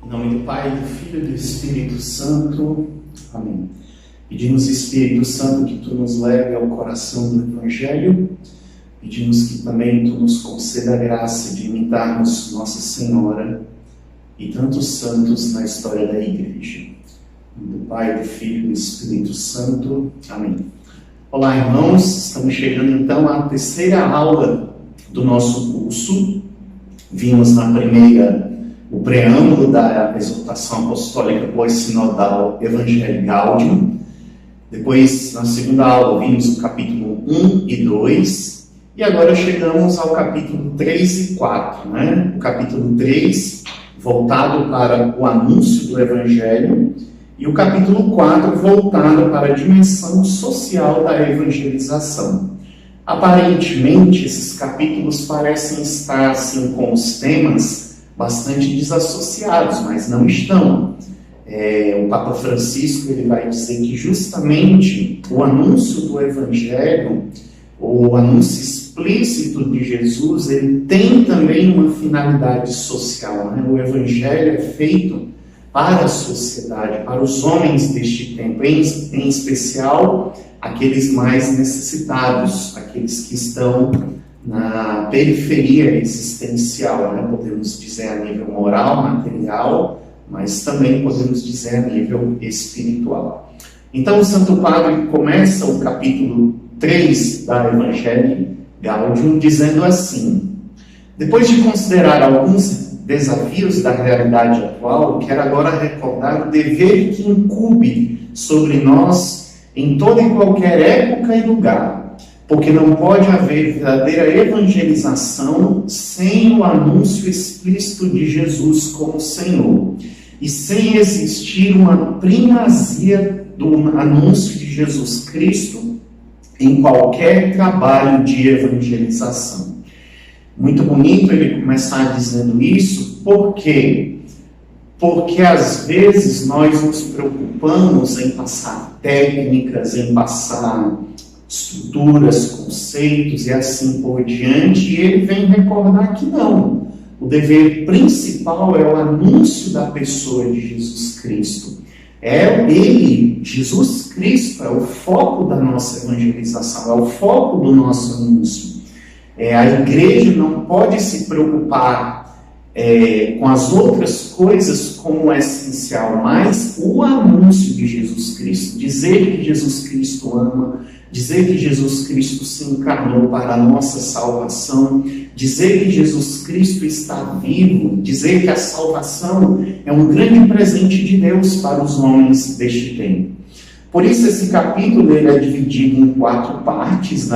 Em nome do Pai, do Filho e do Espírito Santo. Amém. Pedimos, Espírito Santo, que Tu nos leve ao coração do Evangelho. Pedimos que também Tu nos conceda a graça de imitarmos Nossa Senhora e tantos santos na história da Igreja. Em nome do Pai, do Filho e do Espírito Santo. Amém. Olá, irmãos. Estamos chegando então à terceira aula do nosso curso. Vimos na primeira o preâmbulo da exortação apostólica pós-sinodal Evangelii Gaudium. Depois, na segunda aula, vimos o capítulo 1 e 2. E agora chegamos ao capítulo 3 e 4. O capítulo 3, voltado para o anúncio do Evangelho. E o capítulo 4, voltado para a dimensão social da evangelização. Aparentemente, esses capítulos parecem estar assim, com os temas bastante desassociados, mas não estão. O Papa Francisco ele vai dizer que justamente o anúncio do Evangelho, o anúncio explícito de Jesus, ele tem também uma finalidade social. O Evangelho é feito para a sociedade, para os homens deste tempo, em especial aqueles mais necessitados, aqueles que estão na periferia existencial, podemos dizer a nível moral, material, mas também podemos dizer a nível espiritual. Então o Santo Padre começa o capítulo 3 da Evangelii Gaudium dizendo assim: depois de considerar alguns desafios da realidade atual, quero agora recordar o dever que incumbe sobre nós em toda e qualquer época e lugar, porque não pode haver verdadeira evangelização sem o anúncio explícito de Jesus como Senhor, e sem existir uma primazia do anúncio de Jesus Cristo em qualquer trabalho de evangelização. Muito bonito ele começar dizendo isso, por quê? Porque às vezes nós nos preocupamos em passar técnicas, em passar estruturas, conceitos e assim por diante, e ele vem recordar que não. O dever principal é o anúncio da pessoa de Jesus Cristo. Ele, Jesus Cristo, é o foco da nossa evangelização, é o foco do nosso anúncio. A igreja não pode se preocupar com as outras coisas como essencial, mas o anúncio de Jesus Cristo, dizer que Jesus Cristo ama, dizer que Jesus Cristo se encarnou para a nossa salvação, dizer que Jesus Cristo está vivo, dizer que a salvação é um grande presente de Deus para os homens deste tempo. Por isso esse capítulo ele é dividido em 4 partes,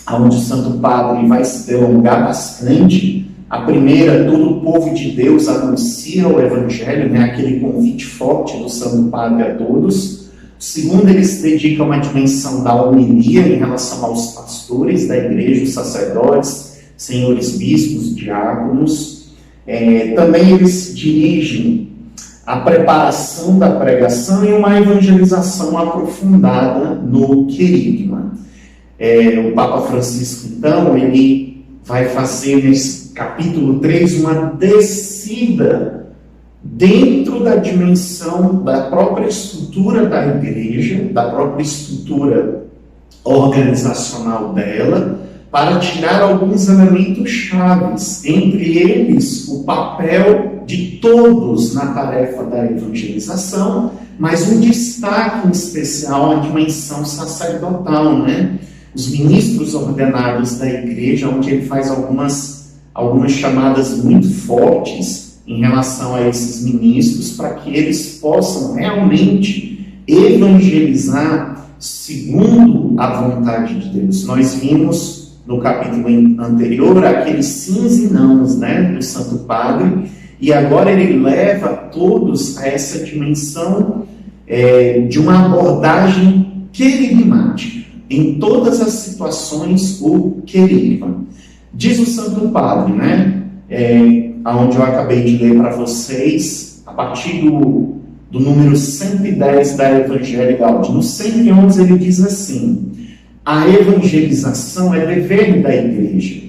onde o Santo Padre vai se delongar bastante. A primeira, todo o povo de Deus anuncia o Evangelho, aquele convite forte do Santo Padre a todos. O segundo, ele se dedica a uma dimensão da homilia em relação aos pastores da igreja, os sacerdotes, senhores bispos, diáconos. Também eles se dirigem à preparação da pregação e uma evangelização aprofundada no querigma. O Papa Francisco, então, ele vai fazer nesse capítulo 3 uma descida dentro da dimensão da própria estrutura da igreja, da própria estrutura organizacional dela, para tirar alguns elementos chaves, entre eles o papel de todos na tarefa da evangelização, mas um destaque em especial à dimensão sacerdotal, Os ministros ordenados da igreja, onde ele faz algumas chamadas muito fortes em relação a esses ministros, para que eles possam realmente evangelizar segundo a vontade de Deus. Nós vimos no capítulo anterior aqueles sims e nãos do Santo Padre, e agora ele leva todos a essa dimensão de uma abordagem querigmática. Em todas as situações, o querigma. Diz o Santo Padre, onde eu acabei de ler para vocês, a partir do número 110 da Evangelii Gaudium. No 111 ele diz assim: a evangelização é dever da igreja.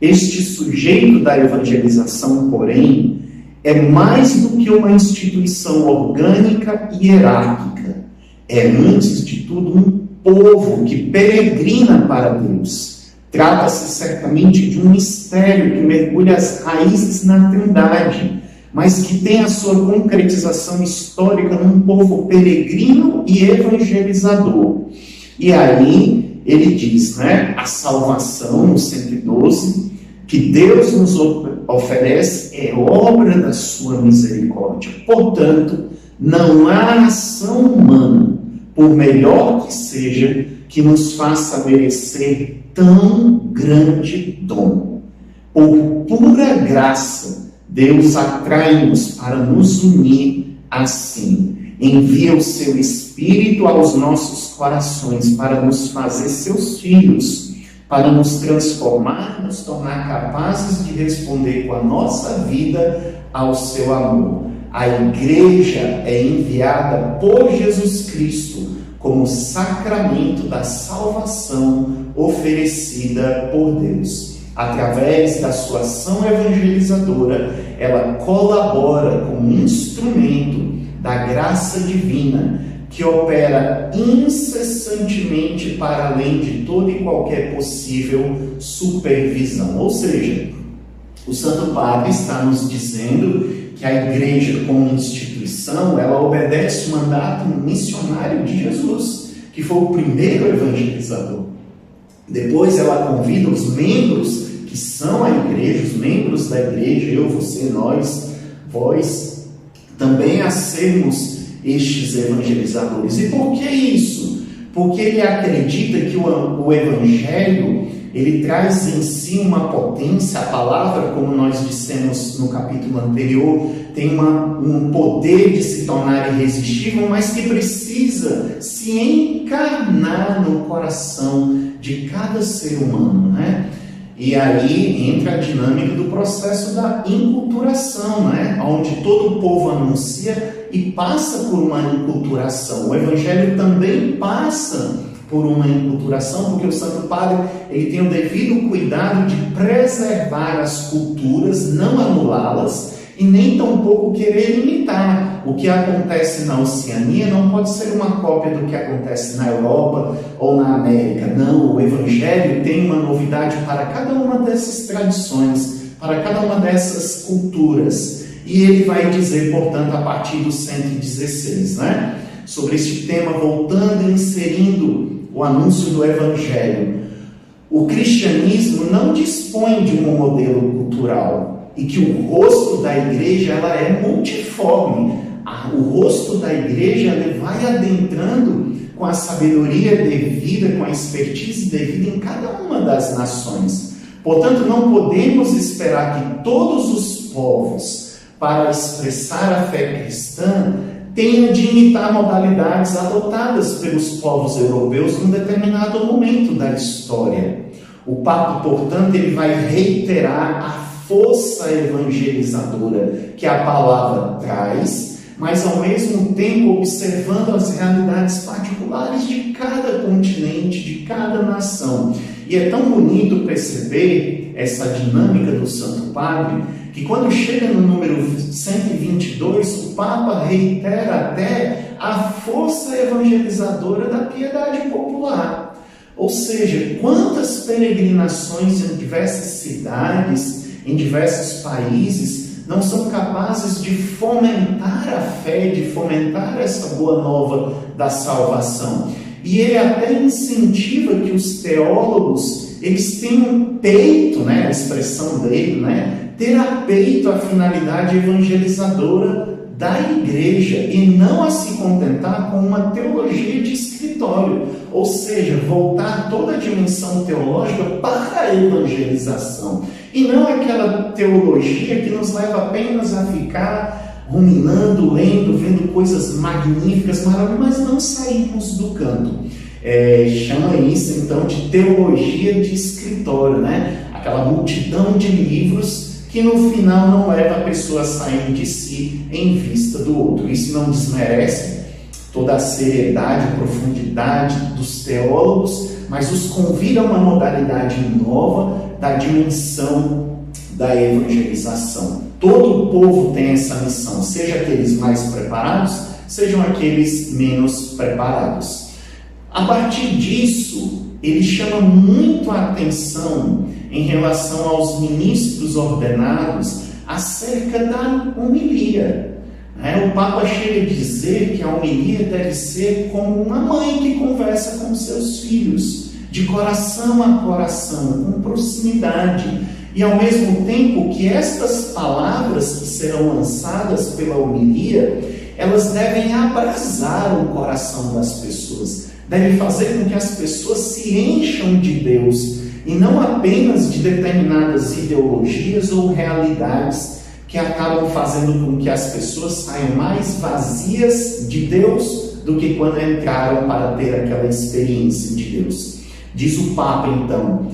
Este sujeito da evangelização, porém, é mais do que uma instituição orgânica e hierárquica. É, antes de tudo, um povo que peregrina para Deus. Trata-se certamente de um mistério que mergulha as raízes na Trindade, mas que tem a sua concretização histórica num povo peregrino e evangelizador. E aí ele diz, a salvação, no 112, que Deus nos oferece é obra da sua misericórdia. Portanto, não há ação humana, por melhor que seja, que nos faça merecer tão grande dom. Por pura graça, Deus atrai-nos para nos unir assim. Envia o seu Espírito aos nossos corações para nos fazer seus filhos, para nos transformar, nos tornar capazes de responder com a nossa vida ao seu amor. A igreja é enviada por Jesus Cristo como sacramento da salvação oferecida por Deus. Através da sua ação evangelizadora, ela colabora como instrumento da graça divina, que opera incessantemente para além de toda e qualquer possível supervisão. Ou seja, o Santo Padre está nos dizendo que a igreja, como instituição, ela obedece o mandato missionário de Jesus, que foi o primeiro evangelizador. Depois ela convida os membros que são a igreja, os membros da igreja, eu, você, nós, vós, também a sermos estes evangelizadores. E por que isso? Porque ele acredita que o evangelho, ele traz em si uma potência, a palavra, como nós dissemos no capítulo anterior, tem um poder de se tornar irresistível, mas que precisa se encarnar no coração de cada ser humano, E aí entra a dinâmica do processo da inculturação, onde todo o povo anuncia e passa por uma inculturação. O Evangelho também passa por uma inculturação, porque o Santo Padre ele tem o devido cuidado de preservar as culturas, não anulá-las, e nem tampouco querer imitar. O que acontece na Oceania não pode ser uma cópia do que acontece na Europa ou na América. Não, o Evangelho tem uma novidade para cada uma dessas tradições, para cada uma dessas culturas. E ele vai dizer, portanto, a partir do 116, sobre este tema, voltando e inserindo o anúncio do Evangelho. O cristianismo não dispõe de um modelo cultural, e que o rosto da igreja ela é multiforme. O rosto da igreja ele vai adentrando com a sabedoria devida, com a expertise devida em cada uma das nações. Portanto, não podemos esperar que todos os povos, para expressar a fé cristã, tenham de imitar modalidades adotadas pelos povos europeus num determinado momento da história. O Papa, portanto, ele vai reiterar a força evangelizadora que a palavra traz, mas ao mesmo tempo observando as realidades particulares de cada continente, de cada nação. E é tão bonito perceber essa dinâmica do Santo Padre, que quando chega no número 122, o Papa reitera até a força evangelizadora da piedade popular. Ou seja, quantas peregrinações em diversas cidades, em diversos países, não são capazes de fomentar a fé, de fomentar essa boa nova da salvação. E ele até incentiva que os teólogos, eles tenham peito, a expressão dele, ter a peito a finalidade evangelizadora da igreja e não a se contentar com uma teologia de escritório, ou seja, voltar toda a dimensão teológica para a evangelização. E não aquela teologia que nos leva apenas a ficar ruminando, lendo, vendo coisas magníficas, maravilhosas, mas não sairmos do canto. Chama isso então de teologia de escritório, Aquela multidão de livros que no final não leva a pessoa a sair de si em vista do outro. Isso não desmerece toda a seriedade, a profundidade dos teólogos, mas os convida a uma modalidade nova da dimensão da evangelização. Todo o povo tem essa missão, seja aqueles mais preparados, sejam aqueles menos preparados. A partir disso, ele chama muito a atenção em relação aos ministros ordenados acerca da homilia. O Papa chega a dizer que a homilia deve ser como uma mãe que conversa com seus filhos, de coração a coração, com proximidade. E ao mesmo tempo que estas palavras que serão lançadas pela homilia, elas devem abrasar o coração das pessoas, devem fazer com que as pessoas se encham de Deus, e não apenas de determinadas ideologias ou realidades que acabam fazendo com que as pessoas saiam mais vazias de Deus do que quando entraram para ter aquela experiência de Deus. Diz o Papa, então,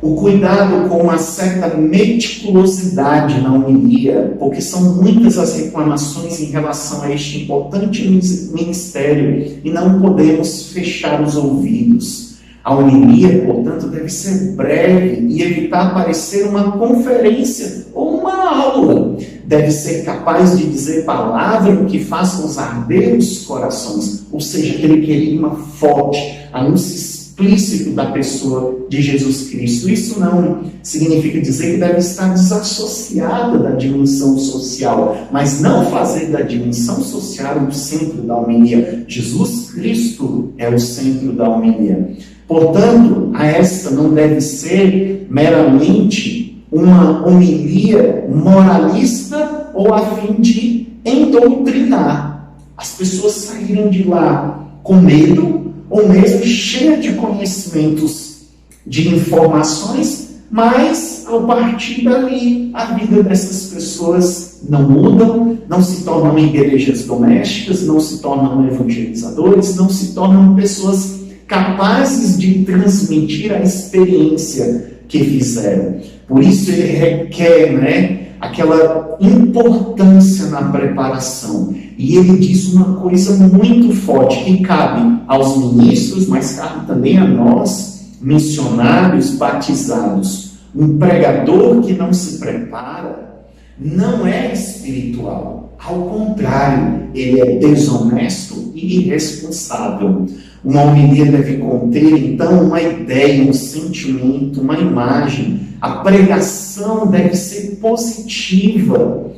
o cuidado com uma certa meticulosidade na homilia, porque são muitas as reclamações em relação a este importante ministério e não podemos fechar os ouvidos. A homilia, portanto, deve ser breve e evitar parecer uma conferência ou uma aula. Deve ser capaz de dizer palavras que façam arder os corações, ou seja, aquele querigma forte, anúncio explícito da pessoa de Jesus Cristo. Isso não significa dizer que deve estar desassociada da dimensão social, mas não fazer da dimensão social o centro da homilia. Jesus Cristo é o centro da homilia. Portanto, a esta não deve ser meramente uma homilia moralista ou a fim de endoutrinar. As pessoas saíram de lá com medo ou mesmo cheias de conhecimentos, de informações, mas ao partir dali a vida dessas pessoas não mudam, não se tornam igrejas domésticas, não se tornam evangelizadores, não se tornam pessoas capazes de transmitir a experiência que fizeram. Por isso ele requer, aquela importância na preparação. E ele diz uma coisa muito forte, que cabe aos ministros, mas cabe também a nós, missionários batizados. Um pregador que não se prepara não é espiritual. Ao contrário, ele é desonesto e irresponsável. Uma homilia deve conter, então, uma ideia, um sentimento, uma imagem. A pregação deve ser positiva,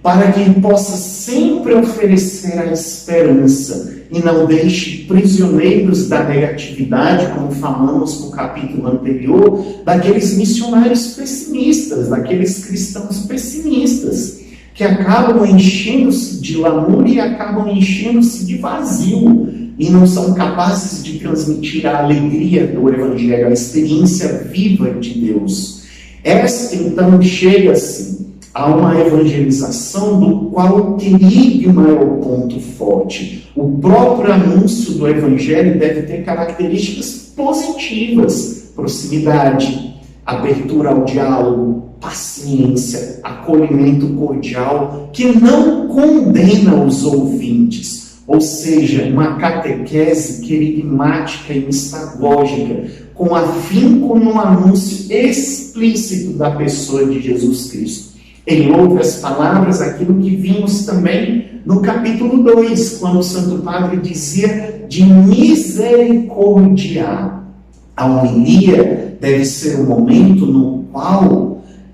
para que ele possa sempre oferecer a esperança e não deixe prisioneiros da negatividade, como falamos no capítulo anterior, daqueles missionários pessimistas, daqueles cristãos pessimistas, que acabam enchendo-se de lamúria e acabam enchendo-se de vazio, e não são capazes de transmitir a alegria do Evangelho, a experiência viva de Deus. Esta, então, chega-se a uma evangelização do qual o querigma é o ponto forte. O próprio anúncio do Evangelho deve ter características positivas: proximidade, abertura ao diálogo, paciência, acolhimento cordial, que não condena os ouvintes. Ou seja, uma catequese querigmática e mistagógica, com afinco no anúncio explícito da pessoa de Jesus Cristo. Em outras palavras, aquilo que vimos também no capítulo 2, quando o Santo Padre dizia de misericordiar. A homilia deve ser o momento no qual,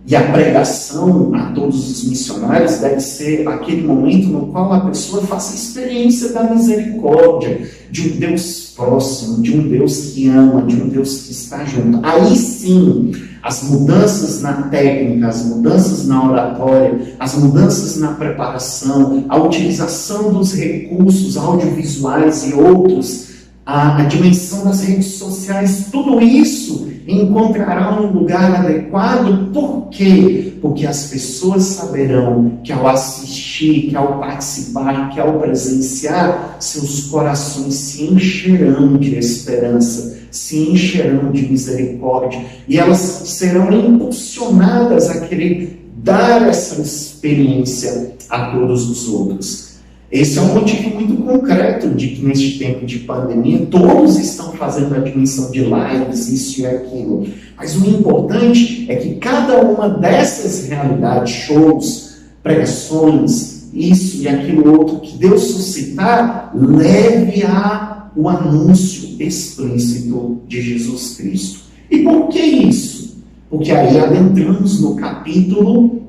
e a pregação a todos os missionários deve ser aquele momento no qual a pessoa faça a experiência da misericórdia, de um Deus próximo, de um Deus que ama, de um Deus que está junto. Aí sim, as mudanças na técnica, as mudanças na oratória, as mudanças na preparação, a utilização dos recursos audiovisuais e outros, a dimensão das redes sociais, tudo isso encontrará um lugar adequado. Por quê? Porque as pessoas saberão que ao assistir, que ao participar, que ao presenciar, seus corações se encherão de esperança, se encherão de misericórdia, e elas serão impulsionadas a querer dar essa experiência a todos os outros. Esse é um motivo muito concreto de que neste tempo de pandemia todos estão fazendo a dimensão de lives, isso e aquilo. Mas o importante é que cada uma dessas realidades, shows, pregações, isso e aquilo outro que Deus suscitar, leve o anúncio explícito de Jesus Cristo. E por que isso? Porque aí adentramos no capítulo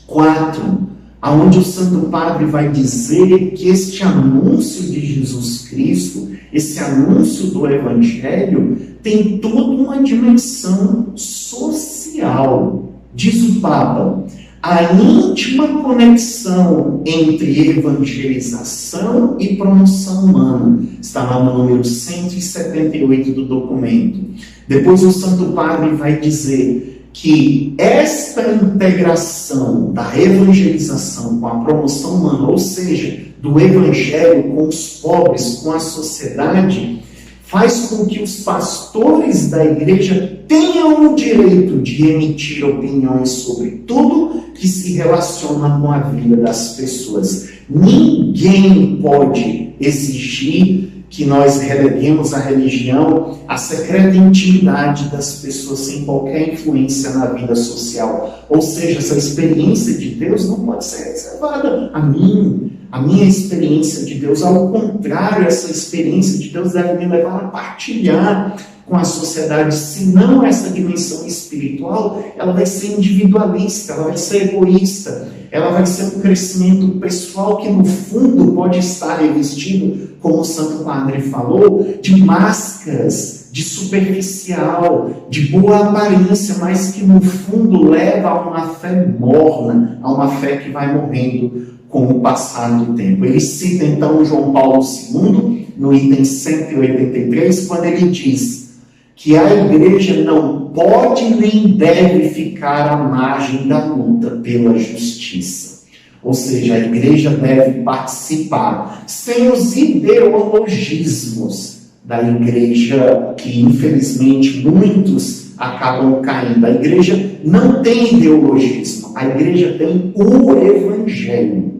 4, onde o Santo Padre vai dizer que este anúncio de Jesus Cristo, esse anúncio do Evangelho, tem toda uma dimensão social. Diz o Papa, a íntima conexão entre evangelização e promoção humana. Está lá no número 178 do documento. Depois o Santo Padre vai dizer que esta integração da evangelização com a promoção humana, ou seja, do evangelho com os pobres, com a sociedade, faz com que os pastores da igreja tenham o direito de emitir opiniões sobre tudo que se relaciona com a vida das pessoas. Ninguém pode exigir que nós releguemos a religião à secreta intimidade das pessoas sem qualquer influência na vida social. Ou seja, essa experiência de Deus não pode ser reservada a mim, a minha experiência de Deus. Ao contrário, essa experiência de Deus deve me levar a partilhar com a sociedade. Senão, essa dimensão espiritual, ela vai ser individualista, ela vai ser egoísta, ela vai ser um crescimento pessoal que, no fundo, pode estar revestido, como o Santo Padre falou, de máscaras, de superficial, de boa aparência, mas que, no fundo, leva a uma fé morna, a uma fé que vai morrendo com o passar do tempo. Ele cita, então, João Paulo II, no item 183, quando ele diz que a igreja não pode nem deve ficar à margem da luta pela justiça. Ou seja, a igreja deve participar sem os ideologismos da igreja, que infelizmente muitos acabam caindo. A igreja não tem ideologismo, a igreja tem o evangelho.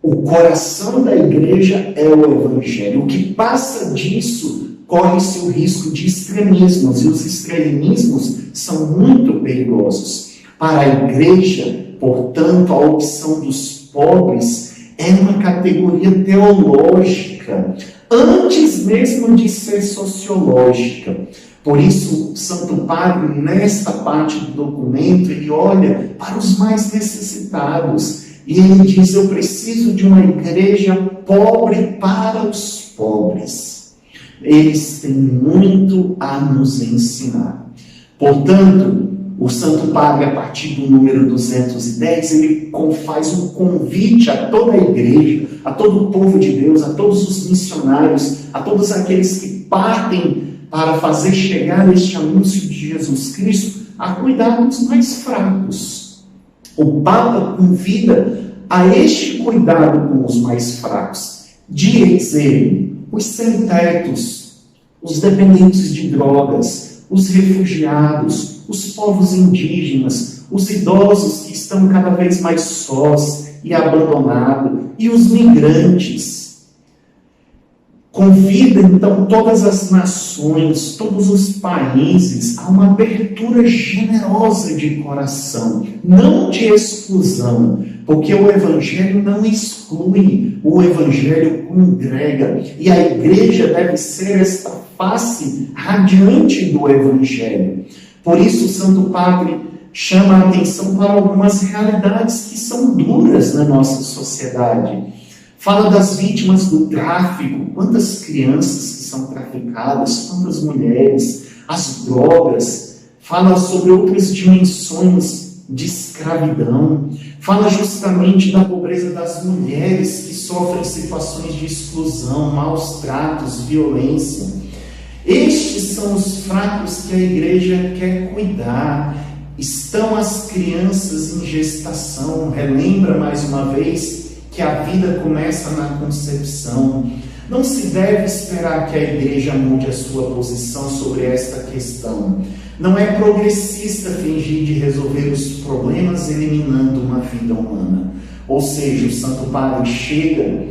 O coração da igreja é o evangelho. O que passa disso, corre-se o risco de extremismos, e os extremismos são muito perigosos. Para a igreja, portanto, a opção dos pobres é uma categoria teológica, antes mesmo de ser sociológica. Por isso, o Santo Padre, nesta parte do documento, ele olha para os mais necessitados, e ele diz: eu preciso de uma igreja pobre para os pobres. Eles têm muito a nos ensinar. Portanto, o Santo Padre, a partir do número 210, ele faz um convite a toda a igreja, a todo o povo de Deus, a todos os missionários, a todos aqueles que partem para fazer chegar este anúncio de Jesus Cristo, a cuidar dos mais fracos. O Papa convida a este cuidado com os mais fracos. Diz ele: os sem-tetos, os dependentes de drogas, os refugiados, os povos indígenas, os idosos que estão cada vez mais sós e abandonados, e os migrantes. Convida, então, todas as nações, todos os países a uma abertura generosa de coração, não de exclusão, porque o Evangelho não exclui, o Evangelho congrega, e a igreja deve ser esta face radiante do Evangelho. Por isso, o Santo Padre chama a atenção para algumas realidades que são duras na nossa sociedade. Fala das vítimas do tráfico, quantas crianças que são traficadas, quantas mulheres, as drogas. Fala sobre outras dimensões de escravidão. Fala justamente da pobreza das mulheres que sofrem situações de exclusão, maus tratos, violência. Estes são os fracos que a igreja quer cuidar. Estão as crianças em gestação. Relembra mais uma vez que a vida começa na concepção. Não se deve esperar que a igreja mude a sua posição sobre esta questão. Não é progressista fingir de resolver os problemas eliminando uma vida humana. Ou seja, o Santo Padre chega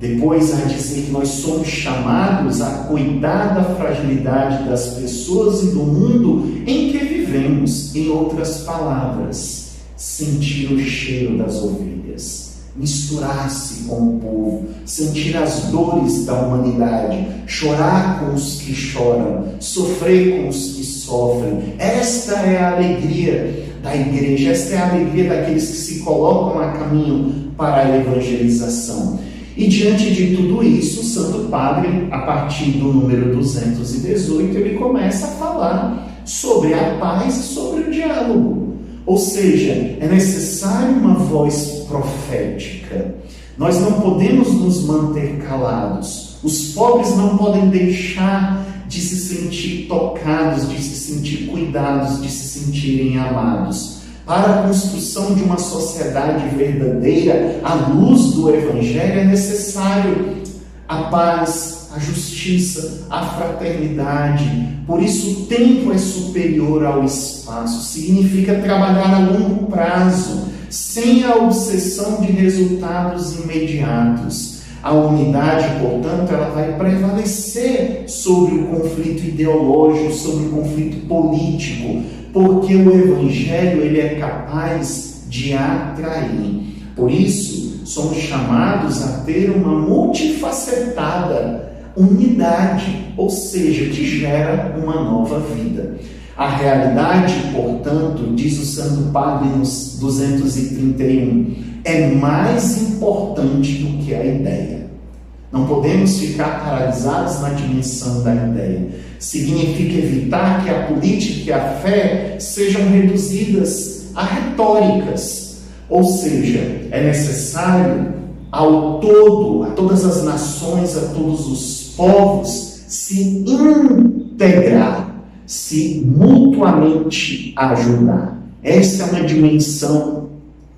depois a dizer que nós somos chamados a cuidar da fragilidade das pessoas e do mundo em que vivemos. Em outras palavras, sentir o cheiro das ovelhas, misturar-se com o povo, sentir as dores da humanidade, chorar com os que choram, sofrer com os que sofrem. Esta é a alegria da igreja, esta é a alegria daqueles que se colocam a caminho para a evangelização. E diante de tudo isso, o Santo Padre, a partir do número 218, ele começa a falar sobre a paz e sobre o diálogo. Ou seja, é necessário uma voz profética. Nós não podemos nos manter calados. Os pobres não podem deixar de se sentir tocados, de se sentir cuidados, de se sentirem amados. Para a construção de uma sociedade verdadeira, à luz do Evangelho, é necessário a paz, a justiça, a fraternidade. Por isso, o tempo é superior ao espaço. Significa trabalhar a longo prazo, sem a obsessão de resultados imediatos. A unidade, portanto, ela vai prevalecer sobre o conflito ideológico, sobre o conflito político, porque o Evangelho ele é capaz de atrair. Por isso, somos chamados a ter uma multifacetada unidade, ou seja, que gera uma nova vida. A realidade, portanto, diz o Santo Padre nos 231, é mais importante do que a ideia. Não podemos ficar paralisados na dimensão da ideia. Significa evitar que a política e a fé sejam reduzidas a retóricas. Ou seja, é necessário ao todo, a todas as nações, a todos os povos, se integrar, se mutuamente ajudar. Essa é uma dimensão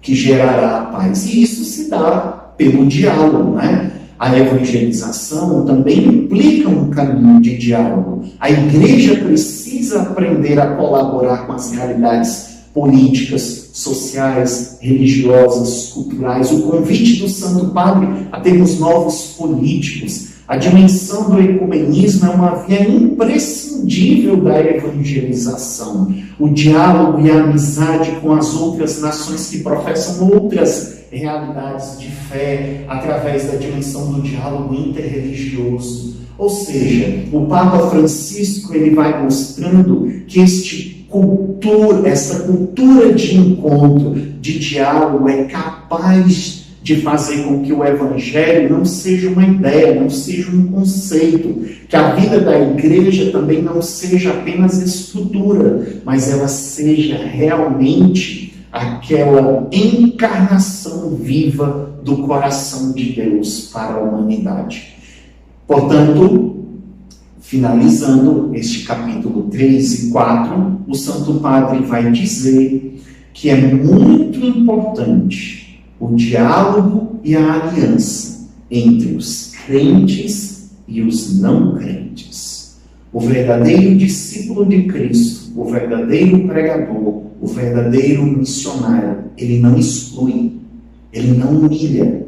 que gerará a paz. E isso se dá pelo diálogo, né? A evangelização também implica um caminho de diálogo. A igreja precisa aprender a colaborar com as realidades políticas, sociais, religiosas, culturais. O convite do Santo Padre a termos novos políticos. A dimensão do ecumenismo é uma via imprescindível da evangelização. O diálogo e a amizade com as outras nações que professam outras realidades de fé, através da dimensão do diálogo interreligioso. Ou seja, o Papa Francisco ele vai mostrando que essa cultura de encontro, de diálogo, é capaz de fazer com que o Evangelho não seja uma ideia, não seja um conceito, que a vida da igreja também não seja apenas estrutura, mas ela seja realmente aquela encarnação viva do coração de Deus para a humanidade. Portanto, finalizando este capítulo 3 e 4, o Santo Padre vai dizer que é muito importante o diálogo e a aliança entre os crentes e os não crentes. O verdadeiro discípulo de Cristo, o verdadeiro pregador, o verdadeiro missionário, ele não exclui, ele não humilha,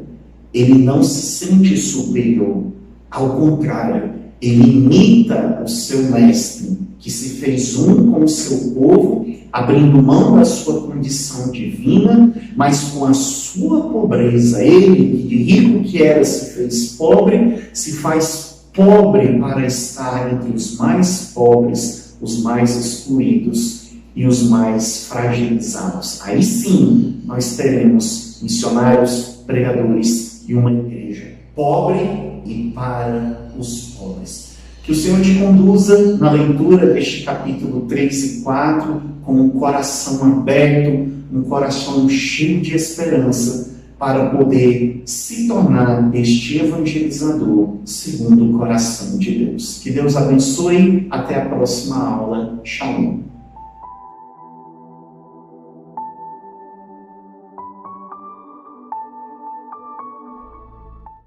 ele não se sente superior. Ao contrário, ele imita o seu mestre, que se fez um com o seu povo, abrindo mão da sua condição divina, mas com a sua pobreza. Ele, de rico que era, se fez pobre, se faz pobre para estar entre os mais pobres, os mais excluídos e os mais fragilizados. Aí sim, nós teremos missionários, pregadores e uma igreja pobre e para os pobres. Que o Senhor te conduza na leitura deste capítulo 3 e 4 com um coração aberto, um coração cheio de esperança, para poder se tornar este evangelizador segundo o coração de Deus. Que Deus abençoe. Até a próxima aula. Shalom.